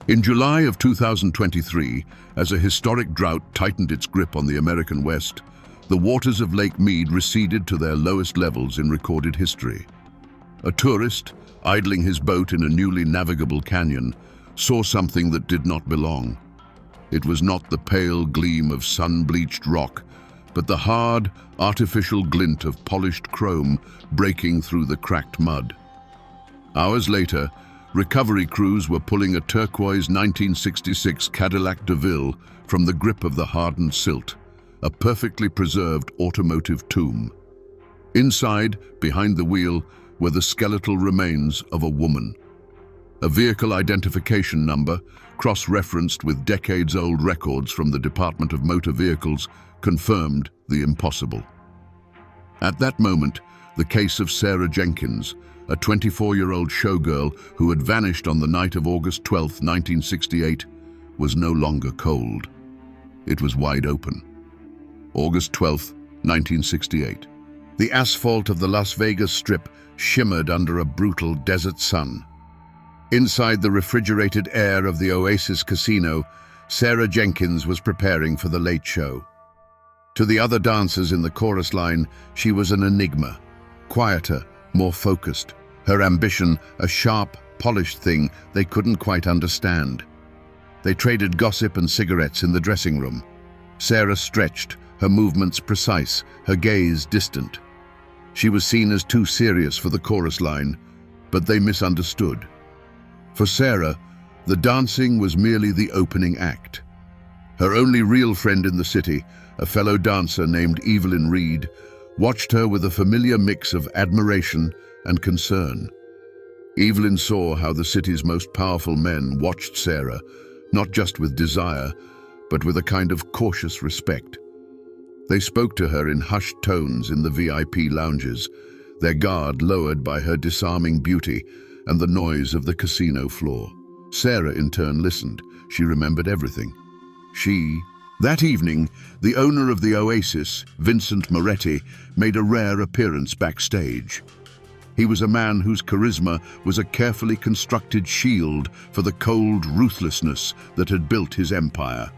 In July of 2023, as a historic drought tightened its grip on the American West, the waters of Lake Mead receded to their lowest levels in recorded history. A tourist, idling his boat in a newly navigable canyon, saw something that did not belong. It was not the pale gleam of sun-bleached rock, but the hard, artificial glint of polished chrome breaking through the cracked mud. Hours later, recovery crews were pulling a turquoise 1966 Cadillac DeVille from the grip of the hardened silt, a perfectly preserved automotive tomb. Inside, behind the wheel, were the skeletal remains of a woman. A vehicle identification number, cross-referenced with decades-old records from the Department of Motor Vehicles, confirmed the impossible. At that moment, the case of Sarah Jenkins, a 24-year-old showgirl who had vanished on the night of August 12, 1968, was no longer cold. It was wide open. August 12, 1968. The asphalt of the Las Vegas Strip shimmered under a brutal desert sun. Inside the refrigerated air of the Oasis Casino, Sarah Jenkins was preparing for the late show. To the other dancers in the chorus line, she was an enigma, quieter, more focused. Her ambition, a sharp, polished thing they couldn't quite understand. They traded gossip and cigarettes in the dressing room. Sarah stretched, her movements precise, her gaze distant. She was seen as too serious for the chorus line, but they misunderstood. For Sarah, the dancing was merely the opening act. Her only real friend in the city, a fellow dancer named Evelyn Reed, watched her with a familiar mix of admiration and concern. Evelyn saw how the city's most powerful men watched Sarah, not just with desire, but with a kind of cautious respect. They spoke to her in hushed tones in the VIP lounges, their guard lowered by her disarming beauty and the noise of the casino floor. Sarah, in turn, listened. She remembered everything. That evening, the owner of the Oasis, Vincent Moretti, made a rare appearance backstage. He was a man whose charisma was a carefully constructed shield for the cold ruthlessness that had built his empire.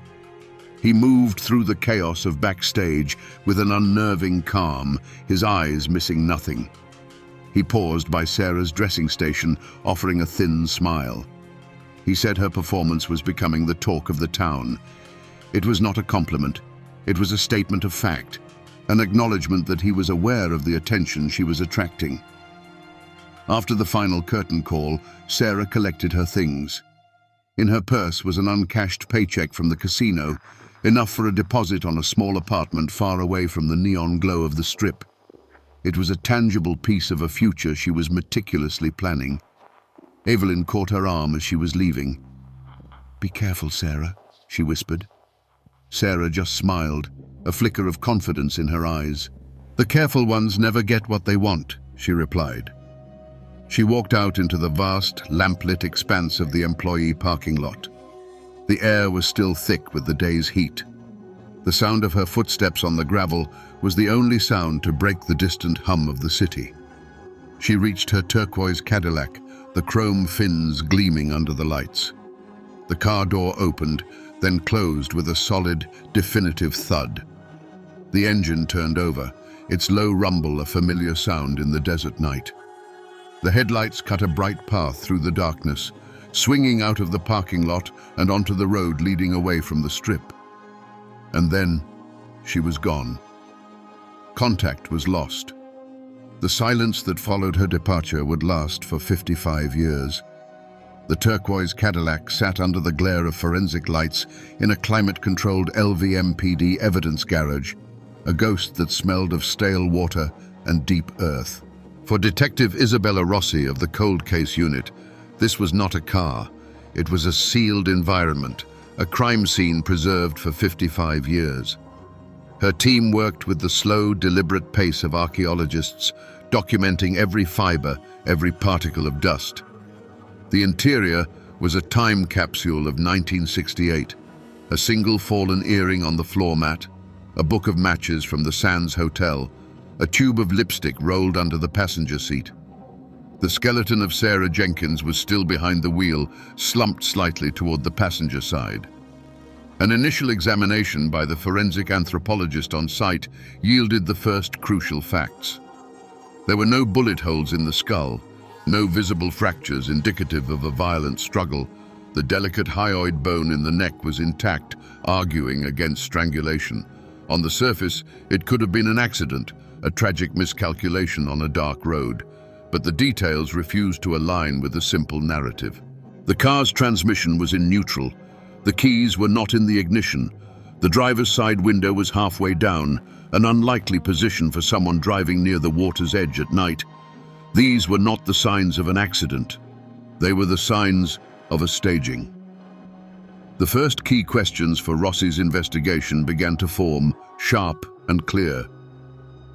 He moved through the chaos of backstage with an unnerving calm, his eyes missing nothing. He paused by Sarah's dressing station, offering a thin smile. He said her performance was becoming the talk of the town. It was not a compliment. It was a statement of fact, an acknowledgement that he was aware of the attention she was attracting. After the final curtain call, Sarah collected her things. In her purse was an uncashed paycheck from the casino, enough for a deposit on a small apartment far away from the neon glow of the Strip. It was a tangible piece of a future she was meticulously planning. Evelyn caught her arm as she was leaving. "Be careful, Sarah," she whispered. Sarah just smiled, a flicker of confidence in her eyes. "The careful ones never get what they want," she replied. She walked out into the vast, lamplit expanse of the employee parking lot. The air was still thick with the day's heat. The sound of her footsteps on the gravel was the only sound to break the distant hum of the city. She reached her turquoise Cadillac, the chrome fins gleaming under the lights. The car door opened, then closed with a solid, definitive thud. The engine turned over, its low rumble a familiar sound in the desert night. The headlights cut a bright path through the darkness, swinging out of the parking lot and onto the road leading away from the Strip. And then, she was gone. Contact was lost. The silence that followed her departure would last for 55 years. The turquoise Cadillac sat under the glare of forensic lights in a climate-controlled LVMPD evidence garage, a ghost that smelled of stale water and deep earth. For Detective Isabella Rossi of the Cold Case Unit, this was not a car. It was a sealed environment, a crime scene preserved for 55 years. Her team worked with the slow, deliberate pace of archaeologists, documenting every fiber, every particle of dust. The interior was a time capsule of 1968, a single fallen earring on the floor mat, a book of matches from the Sands Hotel, a tube of lipstick rolled under the passenger seat. The skeleton of Sarah Jenkins was still behind the wheel, slumped slightly toward the passenger side. An initial examination by the forensic anthropologist on site yielded the first crucial facts. There were no bullet holes in the skull, no visible fractures indicative of a violent struggle. The delicate hyoid bone in the neck was intact, arguing against strangulation. On the surface, it could have been an accident, a tragic miscalculation on a dark road, but the details refused to align with the simple narrative. The car's transmission was in neutral. The keys were not in the ignition. The driver's side window was halfway down, an unlikely position for someone driving near the water's edge at night. These were not the signs of an accident. They were the signs of a staging. The first key questions for Rossi's investigation began to form, sharp and clear.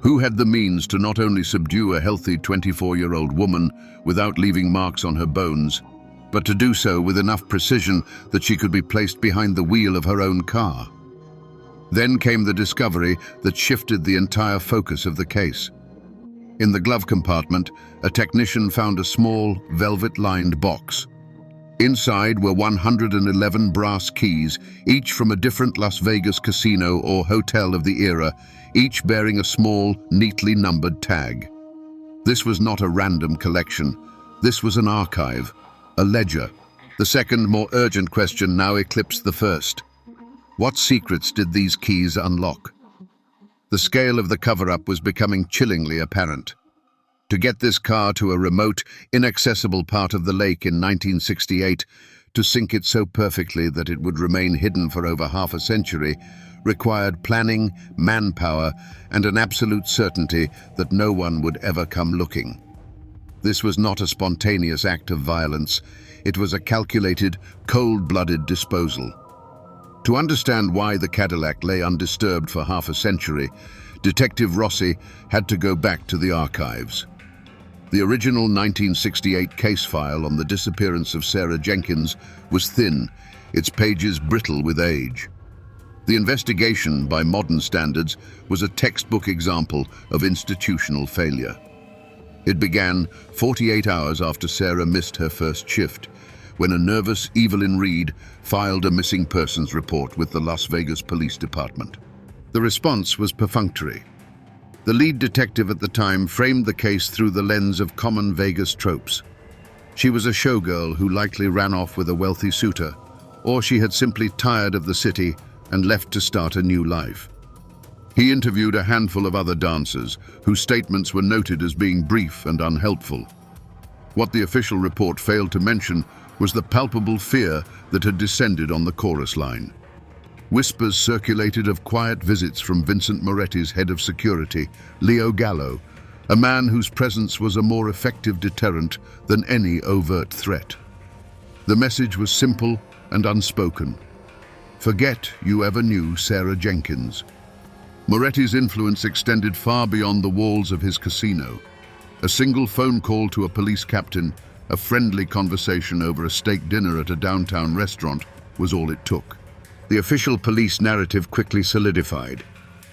Who had the means to not only subdue a healthy 24-year-old woman without leaving marks on her bones, but to do so with enough precision that she could be placed behind the wheel of her own car? Then came the discovery that shifted the entire focus of the case. In the glove compartment, a technician found a small, velvet-lined box. Inside were 111 brass keys, each from a different Las Vegas casino or hotel of the era, each bearing a small, neatly numbered tag. This was not a random collection. This was an archive, a ledger. The second, more urgent question now eclipsed the first. What secrets did these keys unlock? The scale of the cover-up was becoming chillingly apparent. To get this car to a remote, inaccessible part of the lake in 1968, to sink it so perfectly that it would remain hidden for over half a century, required planning, manpower, and an absolute certainty that no one would ever come looking. This was not a spontaneous act of violence. It was a calculated, cold-blooded disposal. To understand why the Cadillac lay undisturbed for half a century, Detective Rossi had to go back to the archives. The original 1968 case file on the disappearance of Sarah Jenkins was thin, its pages brittle with age. The investigation, by modern standards, was a textbook example of institutional failure. It began 48 hours after Sarah missed her first shift, when a nervous Evelyn Reed filed a missing persons report with the Las Vegas Police Department. The response was perfunctory. The lead detective at the time framed the case through the lens of common Vegas tropes. She was a showgirl who likely ran off with a wealthy suitor, or she had simply tired of the city and left to start a new life. He interviewed a handful of other dancers, whose statements were noted as being brief and unhelpful. What the official report failed to mention was the palpable fear that had descended on the chorus line. Whispers circulated of quiet visits from Vincent Moretti's head of security, Leo Gallo, a man whose presence was a more effective deterrent than any overt threat. The message was simple and unspoken. Forget you ever knew Sarah Jenkins. Moretti's influence extended far beyond the walls of his casino. A single phone call to a police captain, a friendly conversation over a steak dinner at a downtown restaurant, was all it took. The official police narrative quickly solidified.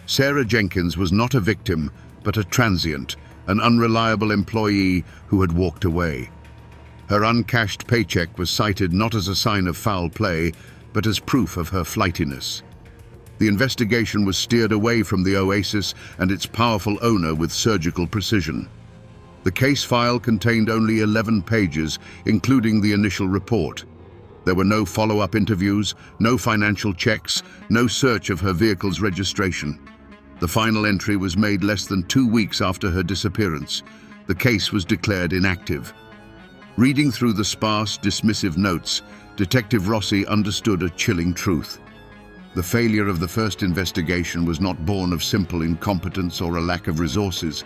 Sarah Jenkins was not a victim, but a transient, an unreliable employee who had walked away. Her uncashed paycheck was cited not as a sign of foul play, but as proof of her flightiness. The investigation was steered away from the oasis and its powerful owner with surgical precision. The case file contained only 11 pages, including the initial report. There were no follow-up interviews, no financial checks, no search of her vehicle's registration. The final entry was made less than 2 weeks after her disappearance. The case was declared inactive. Reading through the sparse, dismissive notes, Detective Rossi understood a chilling truth. The failure of the first investigation was not born of simple incompetence or a lack of resources.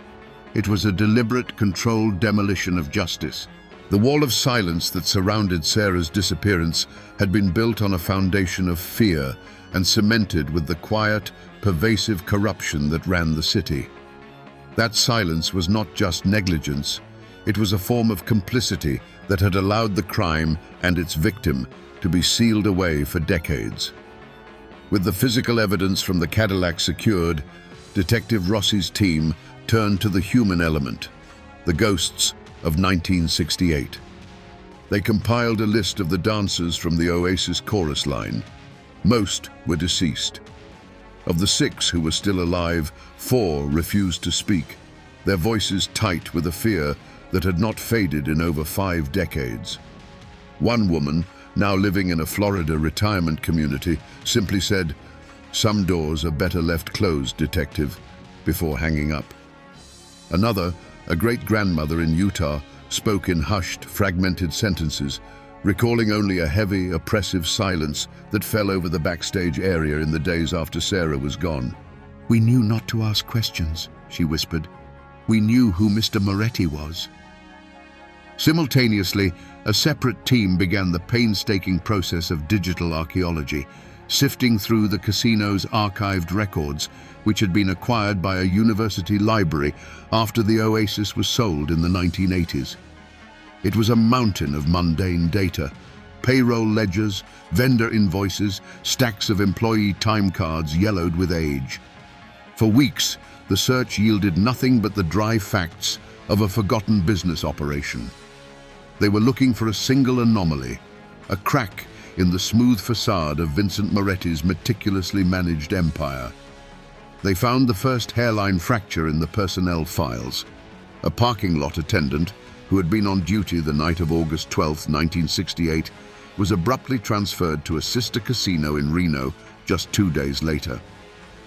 It was a deliberate, controlled demolition of justice. The wall of silence that surrounded Sarah's disappearance had been built on a foundation of fear and cemented with the quiet, pervasive corruption that ran the city. That silence was not just negligence. It was a form of complicity that had allowed the crime and its victim to be sealed away for decades. With the physical evidence from the Cadillac secured, Detective Rossi's team turned to the human element. The ghosts, of 1968. They compiled a list of the dancers from the Oasis chorus line. Most were deceased. Of the 6 who were still alive, 4 refused to speak, their voices tight with a fear that had not faded in over 5 decades. One woman, now living in a Florida retirement community, simply said, "Some doors are better left closed, detective," before hanging up. Another, a great-grandmother in Utah, spoke in hushed, fragmented sentences, recalling only a heavy, oppressive silence that fell over the backstage area in the days after Sarah was gone. "We knew not to ask questions," she whispered. "We knew who Mr. Moretti was." Simultaneously, a separate team began the painstaking process of digital archaeology, sifting through the casino's archived records, which had been acquired by a university library after the Oasis was sold in the 1980s. It was a mountain of mundane data: payroll ledgers, vendor invoices, stacks of employee time cards yellowed with age. For weeks, the search yielded nothing but the dry facts of a forgotten business operation. They were looking for a single anomaly, a crack in the smooth facade of Vincent Moretti's meticulously managed empire. They found the first hairline fracture in the personnel files. A parking lot attendant, who had been on duty the night of August 12, 1968, was abruptly transferred to a sister casino in Reno just 2 days later.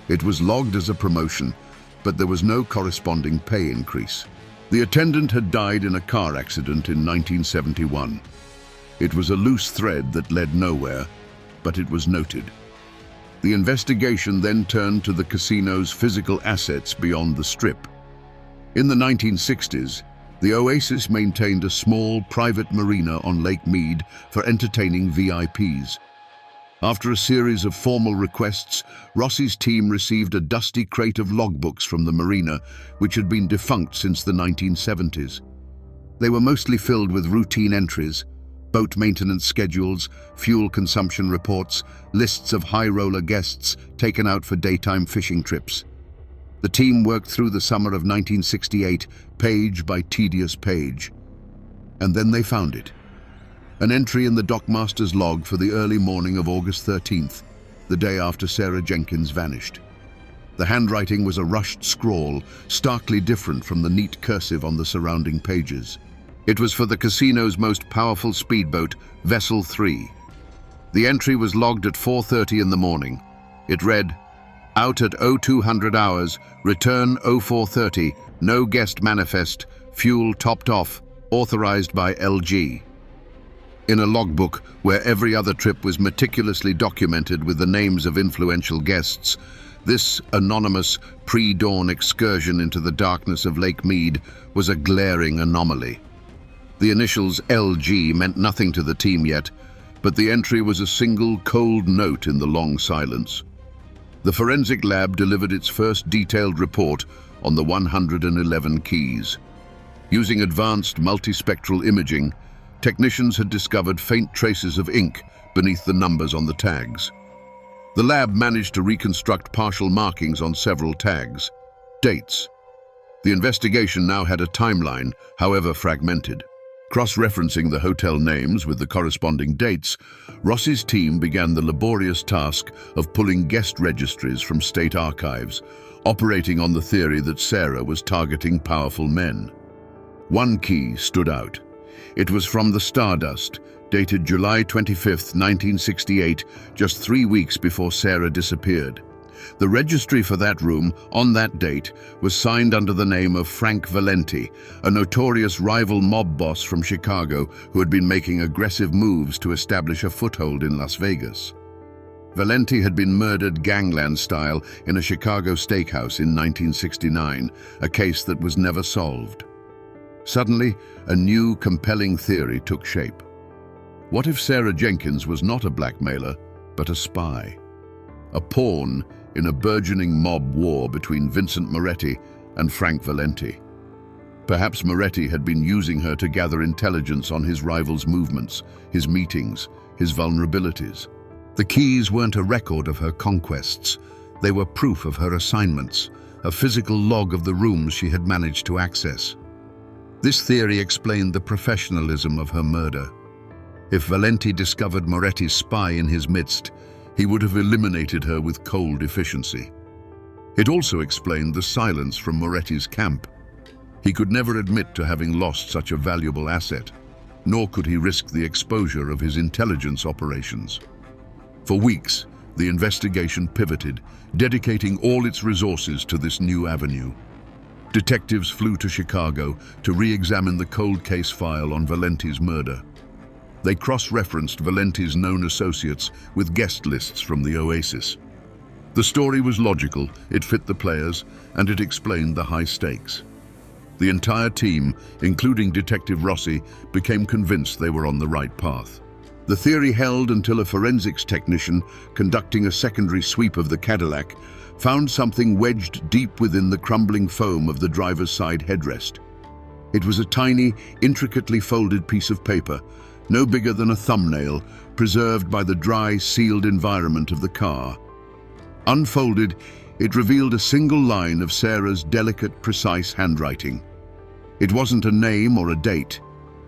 It was logged as a promotion, but there was no corresponding pay increase. The attendant had died in a car accident in 1971. It was a loose thread that led nowhere, but it was noted. The investigation then turned to the casino's physical assets beyond the Strip. In the 1960s, the Oasis maintained a small private marina on Lake Mead for entertaining VIPs. After a series of formal requests, Rossi's team received a dusty crate of logbooks from the marina, which had been defunct since the 1970s. They were mostly filled with routine entries: boat maintenance schedules, fuel consumption reports, lists of high-roller guests taken out for daytime fishing trips. The team worked through the summer of 1968, page by tedious page. And then they found it. An entry in the dockmaster's log for the early morning of August 13th, the day after Sarah Jenkins vanished. The handwriting was a rushed scrawl, starkly different from the neat cursive on the surrounding pages. It was for the casino's most powerful speedboat, Vessel 3. The entry was logged at 4:30 in the morning. It read, "Out at 0200 hours, return 0430, no guest manifest, fuel topped off, authorized by LG." In a logbook where every other trip was meticulously documented with the names of influential guests, this anonymous pre-dawn excursion into the darkness of Lake Mead was a glaring anomaly. The initials LG meant nothing to the team yet, but the entry was a single cold note in the long silence. The forensic lab delivered its first detailed report on the 111 keys. Using advanced multispectral imaging, technicians had discovered faint traces of ink beneath the numbers on the tags. The lab managed to reconstruct partial markings on several tags. Dates. The investigation now had a timeline, however fragmented. Cross-referencing the hotel names with the corresponding dates, Rossi's team began the laborious task of pulling guest registries from state archives, operating on the theory that Sarah was targeting powerful men. One key stood out. It was from the Stardust, dated July 25, 1968, just 3 weeks before Sarah disappeared. The registry for that room, on that date, was signed under the name of Frank Valenti, a notorious rival mob boss from Chicago who had been making aggressive moves to establish a foothold in Las Vegas. Valenti had been murdered gangland style in a Chicago steakhouse in 1969, a case that was never solved. Suddenly, a new, compelling theory took shape. What if Sarah Jenkins was not a blackmailer, but a spy? A pawn in a burgeoning mob war between Vincent Moretti and Frank Valenti. Perhaps Moretti had been using her to gather intelligence on his rival's movements, his meetings, his vulnerabilities. The keys weren't a record of her conquests. They were proof of her assignments, a physical log of the rooms she had managed to access. This theory explained the professionalism of her murder. If Valenti discovered Moretti's spy in his midst, he would have eliminated her with cold efficiency. It also explained the silence from Moretti's camp. He could never admit to having lost such a valuable asset, nor could he risk the exposure of his intelligence operations. For weeks, the investigation pivoted, dedicating all its resources to this new avenue. Detectives flew to Chicago to re-examine the cold case file on Valenti's murder. They cross-referenced Valenti's known associates with guest lists from the Oasis. The story was logical, it fit the players, and it explained the high stakes. The entire team, including Detective Rossi, became convinced they were on the right path. The theory held until a forensics technician, conducting a secondary sweep of the Cadillac, found something wedged deep within the crumbling foam of the driver's side headrest. It was a tiny, intricately folded piece of paper, no bigger than a thumbnail, preserved by the dry, sealed environment of the car. Unfolded, it revealed a single line of Sarah's delicate, precise handwriting. It wasn't a name or a date.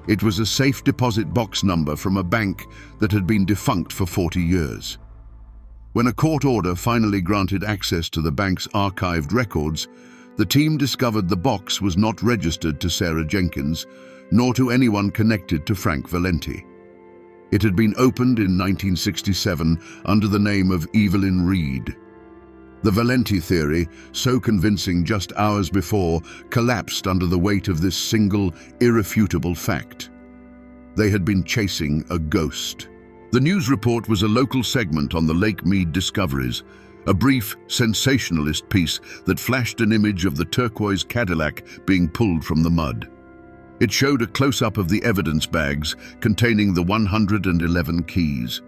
It was a safe deposit box number from a bank that had been defunct for 40 years. When a court order finally granted access to the bank's archived records, the team discovered the box was not registered to Sarah Jenkins, nor to anyone connected to Frank Valenti. It had been opened in 1967 under the name of Evelyn Reed. The Valenti theory, so convincing just hours before, collapsed under the weight of this single, irrefutable fact. They had been chasing a ghost. The news report was a local segment on the Lake Mead discoveries, a brief, sensationalist piece that flashed an image of the turquoise Cadillac being pulled from the mud. It showed a close-up of the evidence bags containing the 111 keys.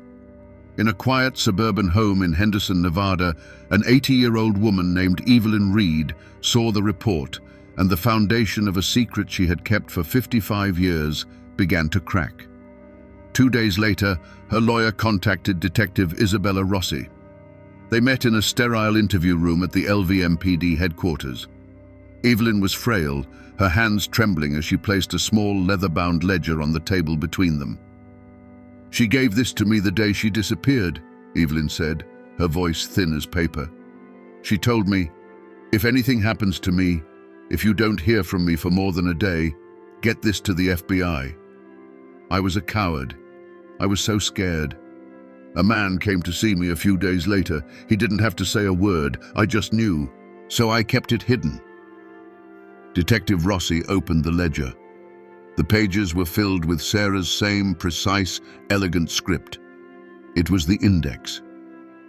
In a quiet suburban home in Henderson, Nevada, an 80-year-old woman named Evelyn Reed saw the report, and the foundation of a secret she had kept for 55 years began to crack. 2 days later, her lawyer contacted Detective Isabella Rossi. They met in a sterile interview room at the LVMPD headquarters. Evelyn was frail, her hands trembling as she placed a small leather-bound ledger on the table between them. "She gave this to me the day she disappeared," Evelyn said, her voice thin as paper. "She told me, if anything happens to me, if you don't hear from me for more than a day, get this to the FBI. I was a coward. I was so scared. A man came to see me a few days later. He didn't have to say a word. I just knew. So I kept it hidden." Detective Rossi opened the ledger. The pages were filled with Sarah's same precise, elegant script. It was the index.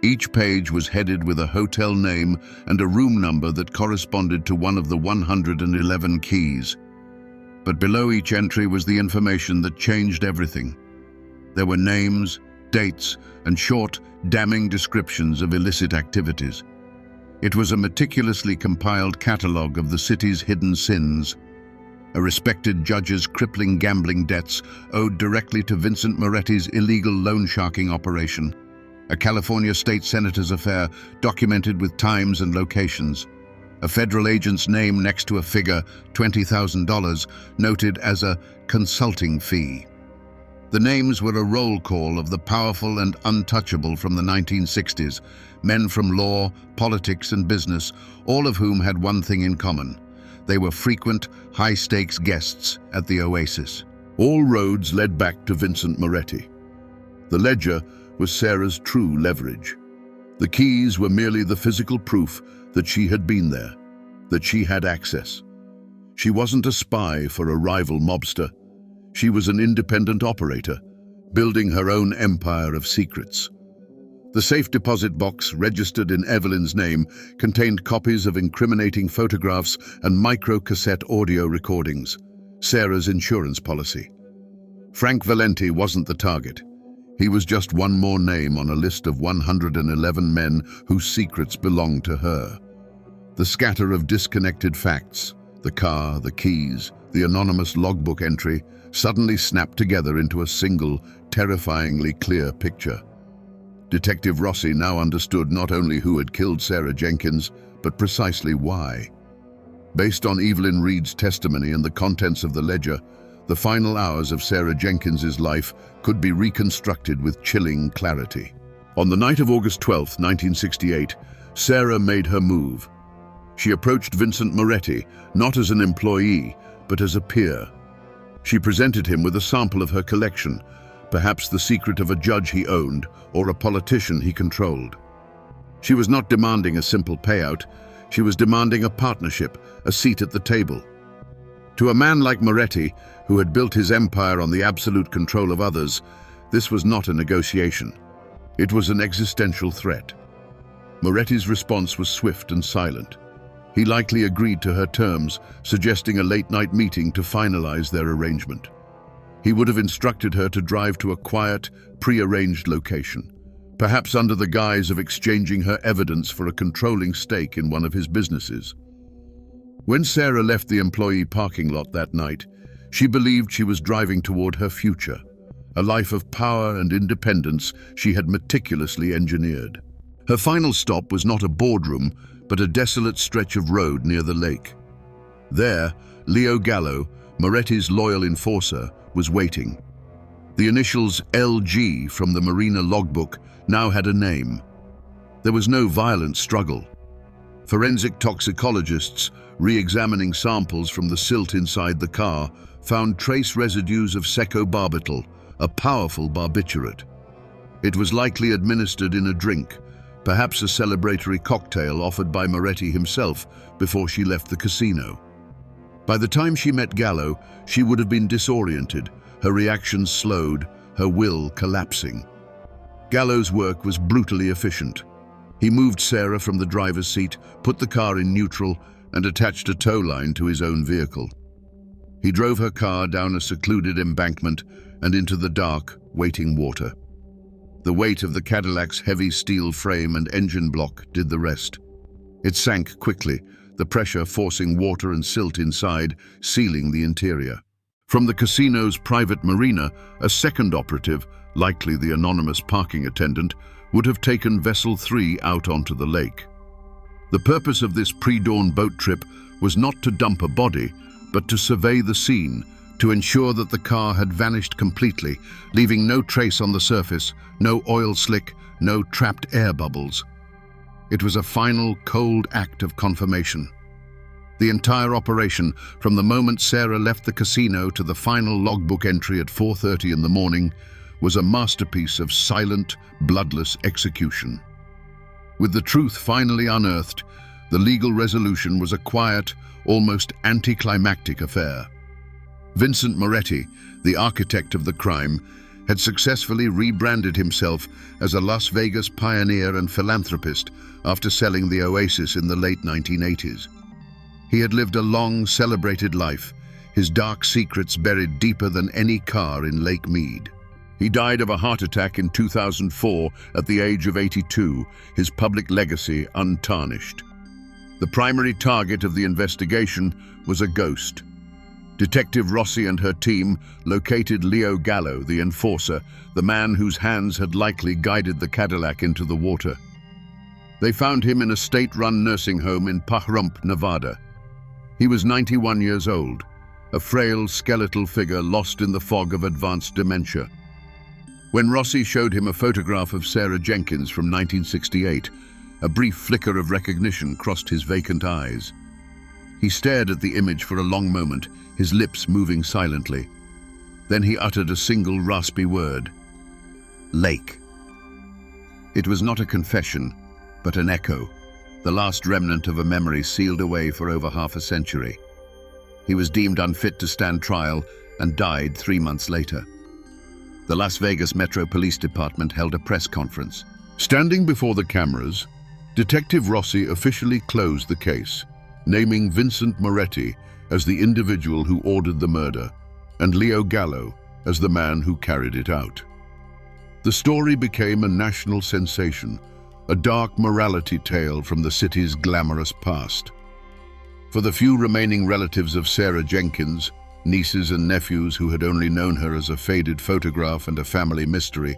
Each page was headed with a hotel name and a room number that corresponded to one of the 111 keys. But below each entry was the information that changed everything. There were names, dates, and short, damning descriptions of illicit activities. It was a meticulously compiled catalogue of the city's hidden sins. A respected judge's crippling gambling debts owed directly to Vincent Moretti's illegal loan sharking operation. A California state senator's affair documented with times and locations. A federal agent's name next to a figure, $20,000, noted as a consulting fee. The names were a roll call of the powerful and untouchable from the 1960s, men from law, politics, and business, all of whom had one thing in common. They were frequent, high-stakes guests at the Oasis. All roads led back to Vincent Moretti. The ledger was Sarah's true leverage. The keys were merely the physical proof that she had been there, that she had access. She wasn't a spy for a rival mobster. She was an independent operator, building her own empire of secrets. The safe deposit box, registered in Evelyn's name, contained copies of incriminating photographs and micro-cassette audio recordings, Sarah's insurance policy. Frank Valenti wasn't the target. He was just one more name on a list of 111 men whose secrets belonged to her. The scatter of disconnected facts, the car, the keys, the anonymous logbook entry, suddenly snapped together into a single, terrifyingly clear picture. Detective Rossi now understood not only who had killed Sarah Jenkins, but precisely why. Based on Evelyn Reed's testimony and the contents of the ledger, the final hours of Sarah Jenkins's life could be reconstructed with chilling clarity. On the night of August 12, 1968, Sarah made her move. She approached Vincent Moretti, not as an employee, but as a peer. She presented him with a sample of her collection, perhaps the secret of a judge he owned or a politician he controlled. She was not demanding a simple payout, she was demanding a partnership, a seat at the table. To a man like Moretti, who had built his empire on the absolute control of others, this was not a negotiation. It was an existential threat. Moretti's response was swift and silent. He likely agreed to her terms, suggesting a late-night meeting to finalize their arrangement. He would have instructed her to drive to a quiet, pre-arranged location, perhaps under the guise of exchanging her evidence for a controlling stake in one of his businesses. When Sarah left the employee parking lot that night, she believed she was driving toward her future, a life of power and independence she had meticulously engineered. Her final stop was not a boardroom, but a desolate stretch of road near the lake. There, Leo Gallo, Moretti's loyal enforcer, was waiting. The initials LG from the Marina logbook now had a name. There was no violent struggle. Forensic toxicologists, re-examining samples from the silt inside the car, found trace residues of secobarbital, a powerful barbiturate. It was likely administered in a drink, perhaps a celebratory cocktail offered by Moretti himself before she left the casino. By the time she met Gallo, she would have been disoriented, her reactions slowed, her will collapsing. Gallo's work was brutally efficient. He moved Sarah from the driver's seat, put the car in neutral, and attached a tow line to his own vehicle. He drove her car down a secluded embankment and into the dark, waiting water. The weight of the Cadillac's heavy steel frame and engine block did the rest. It sank quickly, the pressure forcing water and silt inside, sealing the interior. From the casino's private marina, a second operative, likely the anonymous parking attendant, would have taken Vessel 3 out onto the lake. The purpose of this pre-dawn boat trip was not to dump a body, but to survey the scene, to ensure that the car had vanished completely, leaving no trace on the surface, no oil slick, no trapped air bubbles. It was a final, cold act of confirmation. The entire operation, from the moment Sarah left the casino to the final logbook entry at 4:30 in the morning, was a masterpiece of silent, bloodless execution. With the truth finally unearthed, the legal resolution was a quiet, almost anticlimactic affair. Vincent Moretti, the architect of the crime, had successfully rebranded himself as a Las Vegas pioneer and philanthropist after selling the Oasis in the late 1980s. He had lived a long, celebrated life, his dark secrets buried deeper than any car in Lake Mead. He died of a heart attack in 2004 at the age of 82, his public legacy untarnished. The primary target of the investigation was a ghost. Detective Rossi and her team located Leo Gallo, the enforcer, the man whose hands had likely guided the Cadillac into the water. They found him in a state-run nursing home in Pahrump, Nevada. He was 91 years old, a frail, skeletal figure lost in the fog of advanced dementia. When Rossi showed him a photograph of Sarah Jenkins from 1968, a brief flicker of recognition crossed his vacant eyes. He stared at the image for a long moment, his lips moving silently. Then he uttered a single raspy word: Lake. It was not a confession, but an echo, the last remnant of a memory sealed away for over half a century. He was deemed unfit to stand trial and died 3 months later. The Las Vegas Metro Police Department held a press conference. Standing before the cameras, Detective Rossi officially closed the case, naming Vincent Moretti as the individual who ordered the murder and Leo Gallo as the man who carried it out. The story became a national sensation, a dark morality tale from the city's glamorous past. For the few remaining relatives of Sarah Jenkins, nieces and nephews who had only known her as a faded photograph and a family mystery,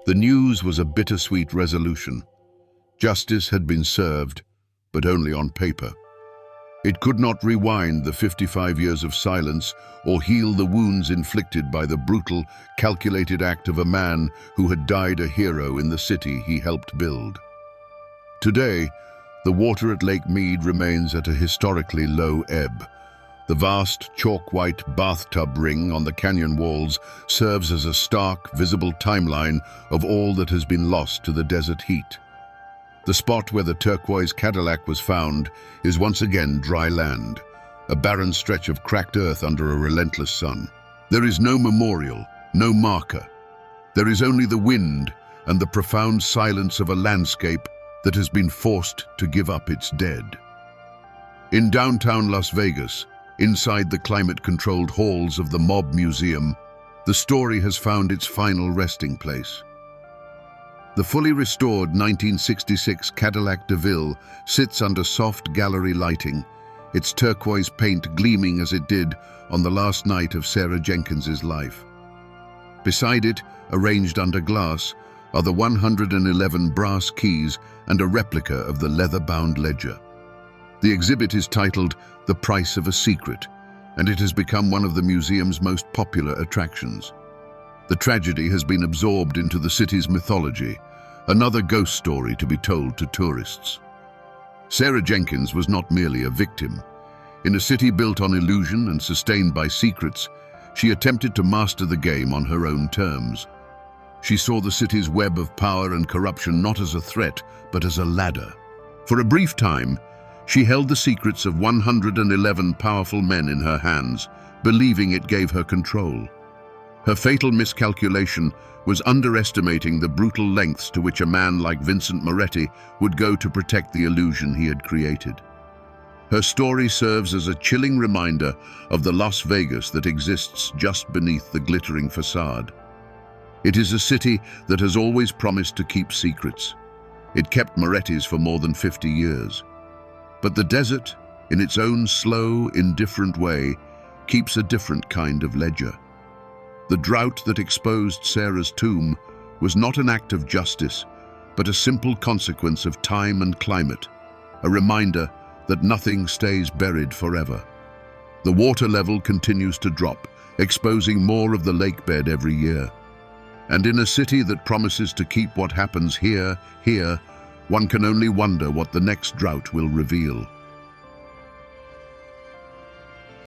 the news was a bittersweet resolution. Justice had been served, but only on paper. It could not rewind the 55 years of silence or heal the wounds inflicted by the brutal, calculated act of a man who had died a hero in the city he helped build. Today, the water at Lake Mead remains at a historically low ebb. The vast, chalk-white bathtub ring on the canyon walls serves as a stark, visible timeline of all that has been lost to the desert heat. The spot where the turquoise Cadillac was found is once again dry land, a barren stretch of cracked earth under a relentless sun. There is no memorial, no marker. There is only the wind and the profound silence of a landscape that has been forced to give up its dead. In downtown Las Vegas, inside the climate-controlled halls of the Mob Museum, the story has found its final resting place. The fully restored 1966 Cadillac DeVille sits under soft gallery lighting, its turquoise paint gleaming as it did on the last night of Sarah Jenkins's life. Beside it, arranged under glass, are the 111 brass keys and a replica of the leather-bound ledger. The exhibit is titled The Price of a Secret, and it has become one of the museum's most popular attractions. The tragedy has been absorbed into the city's mythology, another ghost story to be told to tourists. Sarah Jenkins was not merely a victim. In a city built on illusion and sustained by secrets, she attempted to master the game on her own terms. She saw the city's web of power and corruption not as a threat, but as a ladder. For a brief time, she held the secrets of 111 powerful men in her hands, believing it gave her control. Her fatal miscalculation was underestimating the brutal lengths to which a man like Vincent Moretti would go to protect the illusion he had created. Her story serves as a chilling reminder of the Las Vegas that exists just beneath the glittering facade. It is a city that has always promised to keep secrets. It kept Moretti's for more than 50 years. But the desert, in its own slow, indifferent way, keeps a different kind of ledger. The drought that exposed Sarah's tomb was not an act of justice, but a simple consequence of time and climate, a reminder that nothing stays buried forever. The water level continues to drop, exposing more of the lake bed every year. And in a city that promises to keep what happens here, one can only wonder what the next drought will reveal.